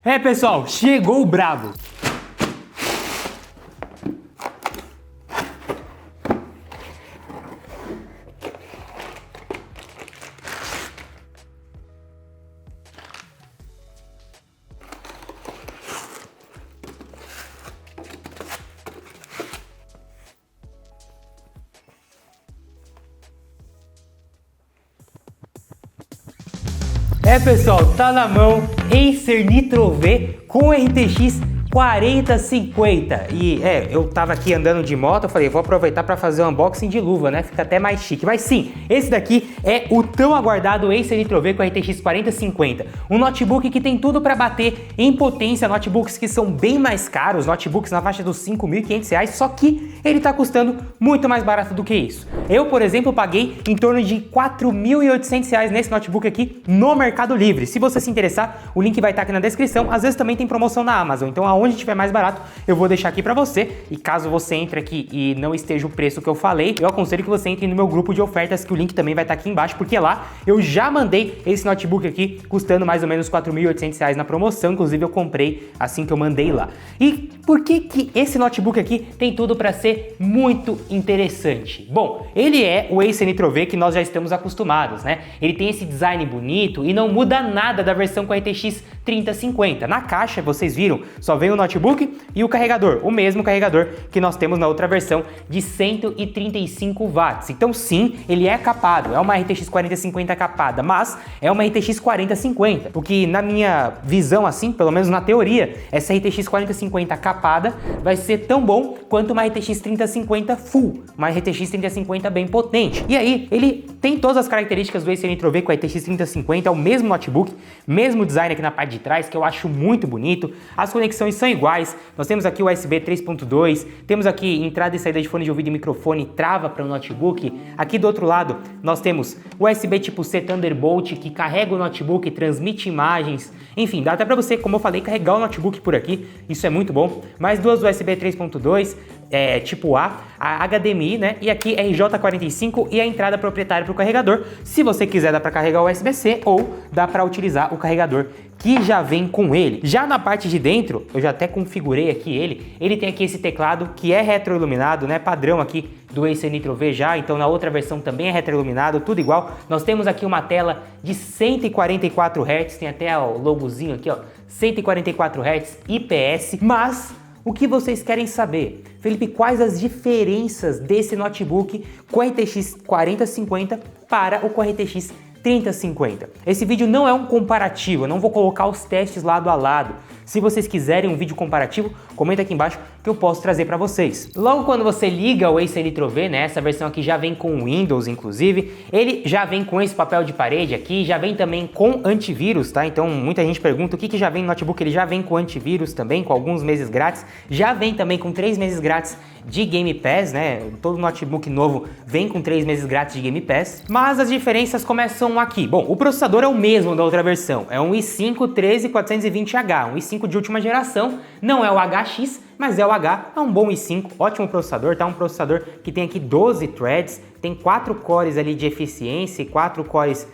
É, pessoal, chegou o brabo! É, pessoal, tá na mão Acer Nitro V com RTX 4050 e eu tava aqui andando de moto, eu falei, vou aproveitar para fazer um unboxing de luva, né? Fica até mais chique. Mas sim, esse daqui é o tão aguardado Acer Nitro V com RTX 4050, um notebook que tem tudo para bater em potência notebooks que são bem mais caros, notebooks na faixa dos R$ 5.500, só que ele tá custando muito mais barato do que isso. Eu, por exemplo, paguei em torno de R$ 4.800 nesse notebook aqui no Mercado Livre. Se você se interessar, o link vai estar aqui na descrição. Às vezes também tem promoção na Amazon, então aonde tiver mais barato, eu vou deixar aqui pra você. E caso você entre aqui e não esteja o preço que eu falei, eu aconselho que você entre no meu grupo de ofertas, que o link também vai estar aqui embaixo, porque lá eu já mandei esse notebook aqui, custando mais ou menos R$ 4.800 na promoção. Inclusive eu comprei assim que eu mandei lá. E por que esse notebook aqui tem tudo para ser muito interessante? Bom, ele é o Acer Nitro V que nós já estamos acostumados, né? Ele tem esse design bonito e não muda nada da versão com a RTX 3050. Na caixa, vocês viram, só vem o notebook e o carregador, o mesmo carregador que nós temos na outra versão de 135 watts. Então sim, ele é capado, é uma RTX 4050 capada, mas é uma RTX 4050, o que na minha visão assim, pelo menos na teoria, essa RTX 4050 capada vai ser tão bom quanto uma RTX 3050 full, uma RTX 3050 bem potente. E aí, ele tem todas as características do Acer Nitro V com a RTX 3050, é o mesmo notebook, mesmo design aqui na parte de trás, que eu acho muito bonito. As conexões são iguais, nós temos aqui o USB 3.2, temos aqui entrada e saída de fone de ouvido e microfone, trava para o notebook. Aqui do outro lado, nós temos USB tipo C Thunderbolt, que carrega o notebook, transmite imagens, enfim, dá até para você, como eu falei, carregar o notebook por aqui, isso é muito bom. Mais duas USB 3.2, tipo A HDMI, né? E aqui RJ45 e a entrada proprietária para o carregador. Se você quiser, dá para carregar o USB-C ou dá para utilizar o carregador que já vem com ele. Já na parte de dentro, eu já até configurei aqui ele tem aqui esse teclado que é retroiluminado, né? Padrão aqui do Acer Nitro V já, então na outra versão também é retroiluminado, tudo igual. Nós temos aqui uma tela de 144 Hz, tem até o logozinho aqui, ó, 144 Hz IPS, mas o que vocês querem saber? Felipe, quais as diferenças desse notebook com a RTX 4050 para o com a RTX 3050? Esse vídeo não é um comparativo, eu não vou colocar os testes lado a lado. Se vocês quiserem um vídeo comparativo, comenta aqui embaixo que eu posso trazer para vocês. Logo quando você liga o Acer Nitro V, né, essa versão aqui já vem com Windows, inclusive, ele já vem com esse papel de parede aqui, já vem também com antivírus, tá? Então muita gente pergunta o que já vem no notebook, ele já vem com antivírus também, com alguns meses grátis, já vem também com 3 meses grátis de Game Pass, né? Todo notebook novo vem com 3 meses grátis de Game Pass, mas as diferenças começam aqui. Bom, o processador é o mesmo da outra versão, é um i5 13420H, um i5 de última geração, não é o HX, mas é o H, é um bom i5, ótimo processador, tá? Um processador que tem aqui 12 threads, tem 4 cores ali de eficiência e 4 cores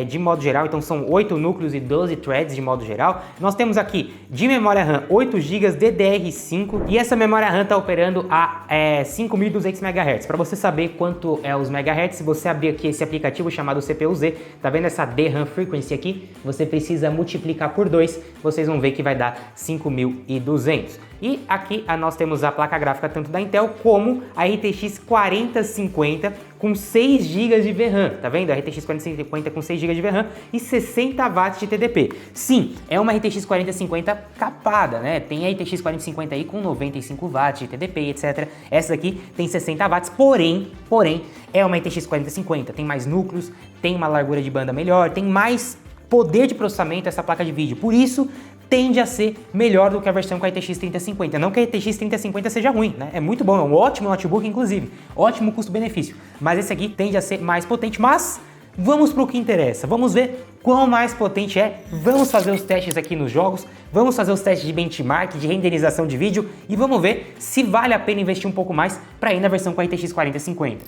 de modo geral, então são 8 núcleos e 12 threads de modo geral. Nós temos aqui de memória RAM 8 GB DDR5 e essa memória RAM está operando a 5.200 MHz. Para você saber quanto é os megahertz, se você abrir aqui esse aplicativo chamado CPU-Z, tá vendo essa DRAM Frequency aqui? Você precisa multiplicar por 2, vocês vão ver que vai dar 5.200. E aqui nós temos a placa gráfica tanto da Intel como a RTX 4050 com 6 GB de VRAM, tá vendo? A RTX 4050 com 6 GB de VRAM e 60 watts de TDP. Sim, é uma RTX 4050 capada, né? Tem a RTX 4050 aí com 95 watts de TDP, etc. Essa aqui tem 60 watts, porém, é uma RTX 4050, tem mais núcleos, tem uma largura de banda melhor, tem mais poder de processamento essa placa de vídeo, por isso tende a ser melhor do que a versão com a RTX 3050. Não que a RTX 3050 seja ruim, né? É muito bom, é um ótimo notebook, inclusive. Ótimo custo-benefício. Mas esse aqui tende a ser mais potente. Mas vamos para o que interessa. Vamos ver quão mais potente é. Vamos fazer os testes aqui nos jogos. Vamos fazer os testes de benchmark, de renderização de vídeo. E vamos ver se vale a pena investir um pouco mais para ir na versão com a RTX 4050.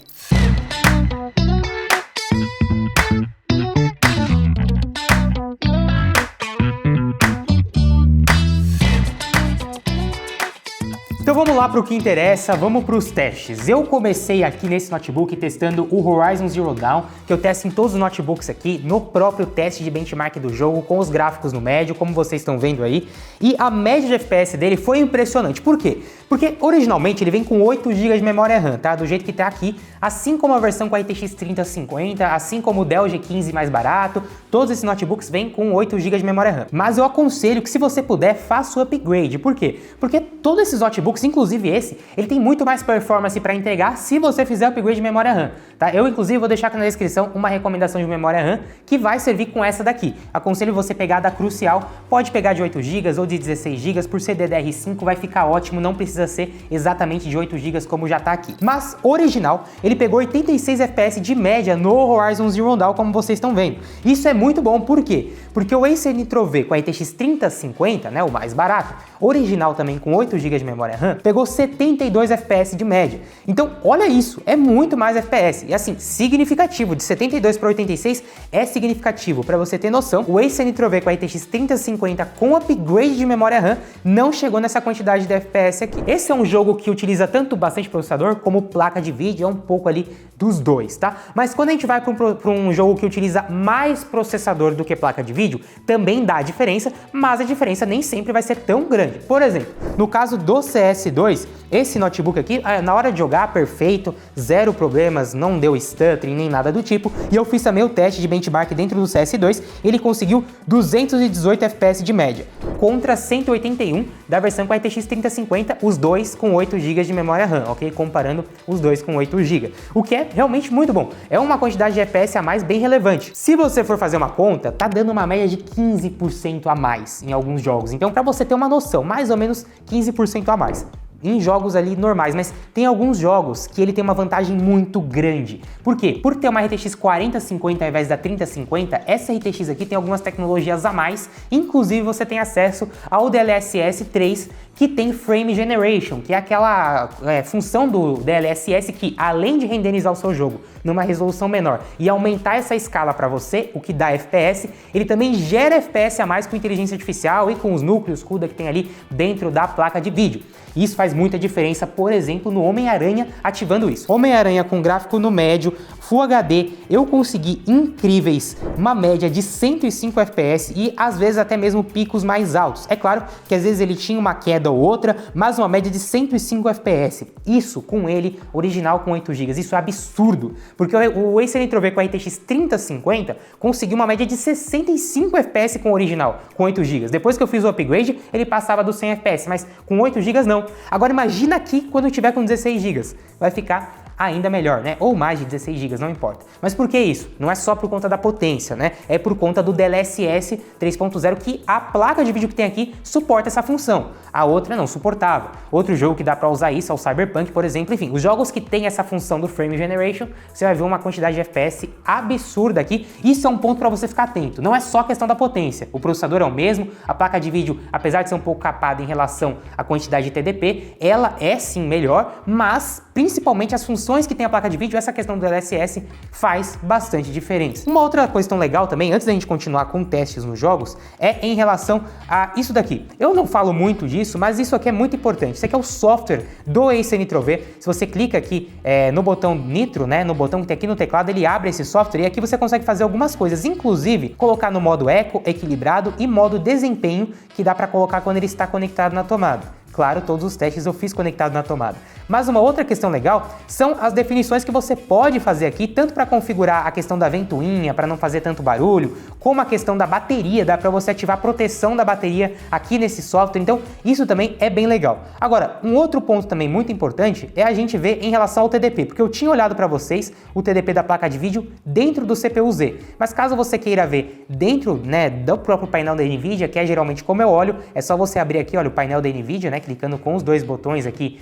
Então vamos lá para o que interessa, vamos para os testes. Eu comecei aqui nesse notebook testando o Horizon Zero Dawn, que eu testo em todos os notebooks aqui, no próprio teste de benchmark do jogo, com os gráficos no médio, como vocês estão vendo aí. E a média de FPS dele foi impressionante. Por quê? Porque originalmente ele vem com 8 GB de memória RAM, tá? Do jeito que tá aqui, assim como a versão com a RTX 3050, assim como o Dell G15 mais barato, todos esses notebooks vêm com 8 GB de memória RAM. Mas eu aconselho que, se você puder, faça o upgrade. Por quê? Porque todos esses notebooks, inclusive esse, ele tem muito mais performance para entregar se você fizer o upgrade de memória RAM, tá? Eu, inclusive, vou deixar aqui na descrição uma recomendação de memória RAM que vai servir com essa daqui. Aconselho você pegar da Crucial, pode pegar de 8 GB ou de 16 GB, por ser DDR5 vai ficar ótimo, não precisa ser exatamente de 8 GB como já tá aqui. Mas, original, ele pegou 86 FPS de média no Horizon Zero Dawn, como vocês estão vendo. Isso é muito bom, por quê? Porque o Acer Nitro V com a RTX 3050, né, o mais barato, original também com 8 GB de memória RAM, pegou 72 FPS de média. Então, olha isso, é muito mais FPS. E assim, significativo, de 72 para 86 é significativo. Para você ter noção, o Acer Nitro V com a RTX 3050 com upgrade de memória RAM não chegou nessa quantidade de FPS aqui. Esse é um jogo que utiliza tanto bastante processador como placa de vídeo, é um pouco ali dos dois, tá? Mas quando a gente vai para um jogo que utiliza mais processador do que placa de vídeo, também dá diferença, mas a diferença nem sempre vai ser tão grande. Por exemplo, no caso do CS2, esse notebook aqui, na hora de jogar, perfeito, zero problemas, não deu stuttering nem nada do tipo, e eu fiz também o teste de benchmark dentro do CS2, ele conseguiu 218 FPS de média, contra 181 da versão com a RTX 3050, os dois com 8 GB de memória RAM, ok? Comparando os dois com 8 GB, o que é realmente muito bom, é uma quantidade de FPS a mais bem relevante. Se você for fazer uma conta, tá dando uma média de 15% a mais em alguns jogos, então para você ter uma noção, mais ou menos 15% a mais. Em jogos ali normais, mas tem alguns jogos que ele tem uma vantagem muito grande. Por quê? Por ter uma RTX 4050 ao invés da 3050, essa RTX aqui tem algumas tecnologias a mais, inclusive você tem acesso ao DLSS 3, que tem Frame Generation, que é aquela função do DLSS que, além de renderizar o seu jogo numa resolução menor e aumentar essa escala para você, o que dá FPS, ele também gera FPS a mais com inteligência artificial e com os núcleos CUDA que tem ali dentro da placa de vídeo. Isso faz muita diferença, por exemplo, no Homem-Aranha ativando isso. Homem-Aranha com gráfico no médio, Full HD, eu consegui incríveis, uma média de 105 FPS e às vezes até mesmo picos mais altos. É claro que às vezes ele tinha uma queda ou outra, mas uma média de 105 FPS. Isso com ele, original com 8 GB, isso é absurdo, porque o Acer Nitro V com a RTX 3050 conseguiu uma média de 65 FPS com o original, com 8 GB. Depois que eu fiz o upgrade, ele passava dos 100 FPS, mas com 8 GB não. Agora imagina aqui quando tiver com 16 GB, vai ficar ainda melhor, né? Ou mais de 16 GB, não importa. Mas por que isso? Não é só por conta da potência, né? É por conta do DLSS 3.0 que a placa de vídeo que tem aqui suporta essa função. A outra não suportava. Outro jogo que dá para usar isso é o Cyberpunk, por exemplo. Enfim, os jogos que tem essa função do Frame Generation, você vai ver uma quantidade de FPS absurda aqui. Isso é um ponto para você ficar atento. Não é só questão da potência. O processador é o mesmo, a placa de vídeo, apesar de ser um pouco capada em relação à quantidade de TDP, ela é sim melhor, mas principalmente as funções que tem a placa de vídeo, essa questão do DLSS faz bastante diferença. Uma outra questão legal também, antes da gente continuar com testes nos jogos, é em relação a isso daqui. Eu não falo muito disso, mas isso aqui é muito importante. Isso aqui é o software do Acer Nitro V. Se você clica aqui no botão Nitro, né, no botão que tem aqui no teclado, ele abre esse software e aqui você consegue fazer algumas coisas, inclusive colocar no modo Eco, equilibrado e modo desempenho, que dá para colocar quando ele está conectado na tomada. Claro, todos os testes eu fiz conectado na tomada. Mas uma outra questão legal são as definições que você pode fazer aqui, tanto para configurar a questão da ventoinha, para não fazer tanto barulho, como a questão da bateria, dá para você ativar a proteção da bateria aqui nesse software, então isso também é bem legal. Agora, um outro ponto também muito importante é a gente ver em relação ao TDP, porque eu tinha olhado para vocês o TDP da placa de vídeo dentro do CPU-Z, mas caso você queira ver dentro, né, do próprio painel da NVIDIA, que é geralmente como eu olho, é só você abrir aqui, olha, o painel da NVIDIA, né, clicando com os dois botões aqui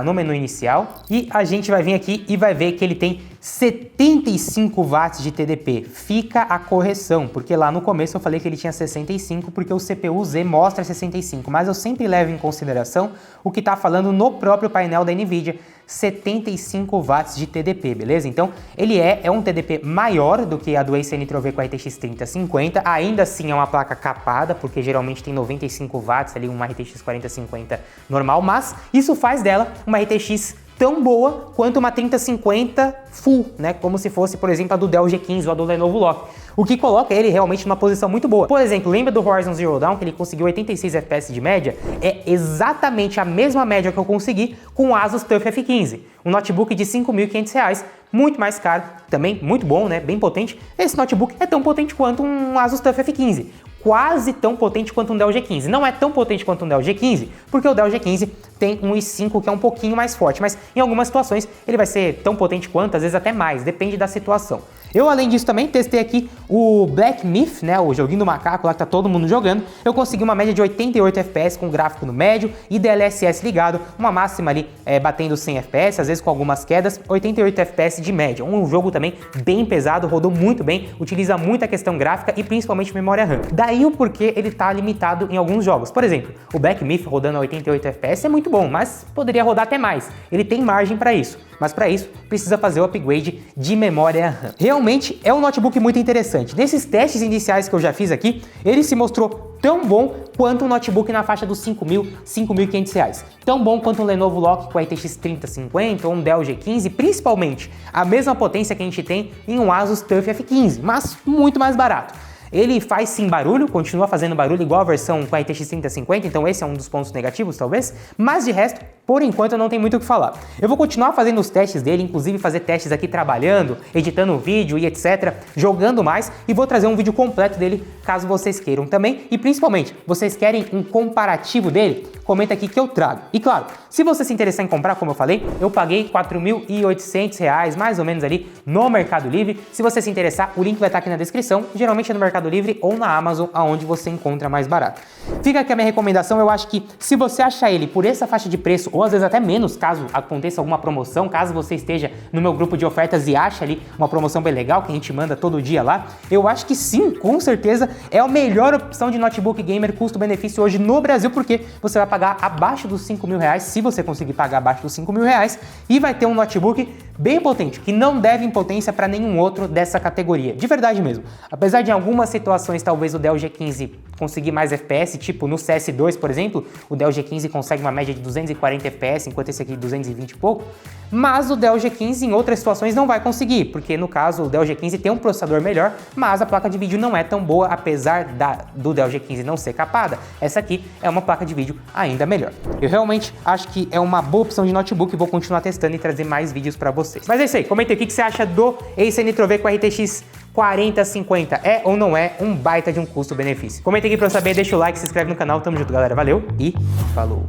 no menu inicial, e a gente vai vir aqui e vai ver que ele tem 75 watts de TDP. Fica a correção, porque lá no começo eu falei que ele tinha 65, porque o CPU-Z mostra 65, mas eu sempre levo em consideração o que está falando no próprio painel da NVIDIA, 75 watts de TDP, beleza? Então ele é um TDP maior do que a do Acer Nitro V com a RTX 3050, ainda assim é uma placa capada, porque geralmente tem 95 watts ali, uma RTX 4050 normal, mas isso faz dela uma RTX tão boa quanto uma 3050 Full, né? Como se fosse, por exemplo, a do Dell G15 ou a do Lenovo Lock. O que coloca ele realmente numa posição muito boa. Por exemplo, lembra do Horizon Zero Dawn, que ele conseguiu 86 FPS de média? É exatamente a mesma média que eu consegui com o Asus TUF F15. Um notebook de R$ 5.500, muito mais caro, também muito bom, né? Bem potente. Esse notebook é tão potente quanto um Asus TUF F15. Quase tão potente quanto um Dell G15. Não é tão potente quanto um Dell G15, porque o Dell G15 tem um i5 que é um pouquinho mais forte, mas em algumas situações ele vai ser tão potente quanto, às vezes até mais, depende da situação. Eu, além disso, também testei aqui o Black Myth, né, o joguinho do macaco lá que tá todo mundo jogando. Eu consegui uma média de 88 FPS com gráfico no médio e DLSS ligado, uma máxima ali batendo 100 FPS, às vezes com algumas quedas, 88 FPS de média. Um jogo também bem pesado, rodou muito bem, utiliza muita questão gráfica e principalmente memória RAM. Daí o porquê ele tá limitado em alguns jogos. Por exemplo, o Black Myth rodando a 88 FPS é muito bom, mas poderia rodar até mais. Ele tem margem para isso. Mas para isso, precisa fazer o upgrade de memória RAM. Realmente é um notebook muito interessante. Nesses testes iniciais que eu já fiz aqui, ele se mostrou tão bom quanto um notebook na faixa dos R$ 5.000, R$ 5.500. Tão bom quanto um Lenovo Lock com a RTX 3050 ou um Dell G15, principalmente a mesma potência que a gente tem em um Asus TUF F15, mas muito mais barato. Ele faz sim barulho, continua fazendo barulho igual a versão com a RTX 3050, então esse é um dos pontos negativos talvez, mas de resto, por enquanto não tem muito o que falar. Eu vou continuar fazendo os testes dele, inclusive fazer testes aqui trabalhando, editando o vídeo e etc, jogando mais, e vou trazer um vídeo completo dele caso vocês queiram também, e principalmente, vocês querem um comparativo dele? Comenta aqui que eu trago. E claro, se você se interessar em comprar, como eu falei, eu paguei R$ 4.800, mais ou menos ali, no Mercado Livre. Se você se interessar, o link vai estar aqui na descrição, geralmente é no Mercado Livre ou na Amazon, aonde você encontra mais barato. Fica aqui a minha recomendação, eu acho que se você achar ele por essa faixa de preço, ou às vezes até menos, caso aconteça alguma promoção, caso você esteja no meu grupo de ofertas e ache ali uma promoção bem legal, que a gente manda todo dia lá, eu acho que sim, com certeza, é a melhor opção de notebook gamer custo-benefício hoje no Brasil, porque você vai pagar abaixo dos R$ 5.000, se você conseguir pagar abaixo dos R$ 5.000, e vai ter um notebook bem potente, que não deve em potência para nenhum outro dessa categoria, de verdade mesmo. Apesar de em algumas situações, talvez o Dell G15 conseguir mais FPS, tipo no CS2, por exemplo, o Dell G15 consegue uma média de 240 FPS, enquanto esse aqui 220 e pouco, mas o Dell G15 em outras situações não vai conseguir, porque no caso o Dell G15 tem um processador melhor, mas a placa de vídeo não é tão boa, apesar do Dell G15 não ser capada, essa aqui é uma placa de vídeo ainda melhor. Eu realmente acho que é uma boa opção de notebook e vou continuar testando e trazer mais vídeos para vocês. Mas é isso aí, comenta aí o que você acha do Acer Nitro V com a RTX 4050, é ou não é um baita de um custo-benefício? Comenta aqui pra eu saber, deixa o like, se inscreve no canal, tamo junto galera, valeu e falou!